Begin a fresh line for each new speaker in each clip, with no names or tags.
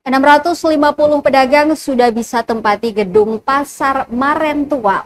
650 pedagang sudah bisa tempati gedung Pasar Maren Tual.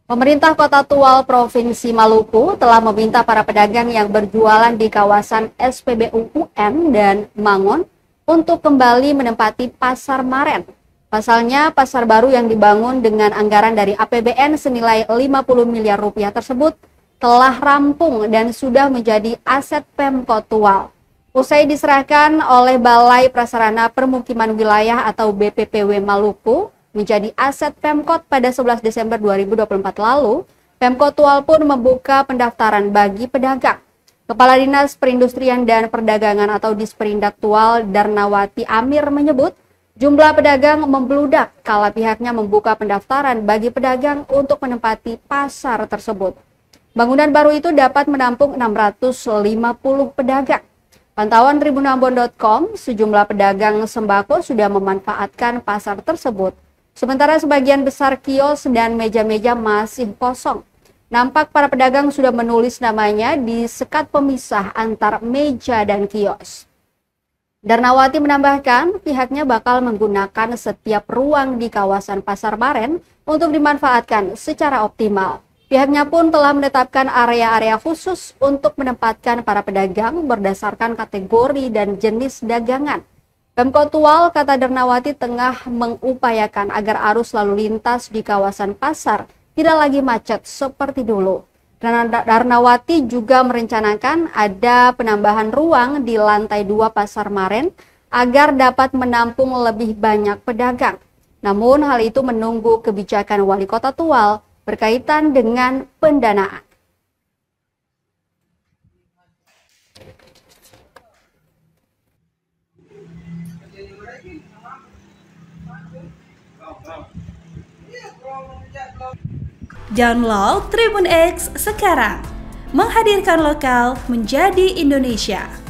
Pemerintah Kota Tual Provinsi Maluku telah meminta para pedagang yang berjualan di kawasan SPBU UN dan Mangon untuk kembali menempati Pasar Maren. Pasalnya, pasar baru yang dibangun dengan anggaran dari APBN senilai 50 miliar rupiah tersebut telah rampung dan sudah menjadi aset Pemkot Tual. Usai diserahkan oleh Balai Prasarana Permukiman Wilayah atau BPPW Maluku menjadi aset Pemkot pada 11 Desember 2024 lalu, Pemkot Tual pun membuka pendaftaran bagi pedagang. Kepala Dinas Perindustrian dan Perdagangan atau Disperindak Tual, Darnawati Amir menyebut, jumlah pedagang membludak kala pihaknya membuka pendaftaran bagi pedagang untuk menempati pasar tersebut. Bangunan baru itu dapat menampung 650 pedagang. Pantauan tribunambon.com, sejumlah pedagang sembako sudah memanfaatkan pasar tersebut. Sementara sebagian besar kios dan meja-meja masih kosong. Nampak para pedagang sudah menulis namanya di sekat pemisah antar meja dan kios. Darnawati menambahkan, pihaknya bakal menggunakan setiap ruang di kawasan Pasar Maren untuk dimanfaatkan secara optimal. Pihaknya pun telah menetapkan area-area khusus untuk menempatkan para pedagang berdasarkan kategori dan jenis dagangan. Pemkot Tual, kata Darnawati, tengah mengupayakan agar arus lalu lintas di kawasan pasar tidak lagi macet seperti dulu. Dan Darnawati juga merencanakan ada penambahan ruang di lantai 2 Pasar Maren agar dapat menampung lebih banyak pedagang. Namun hal itu menunggu kebijakan Wali Kota Tual berkaitan dengan pendanaan.
Download Tribun X sekarang, menghadirkan lokal menjadi Indonesia.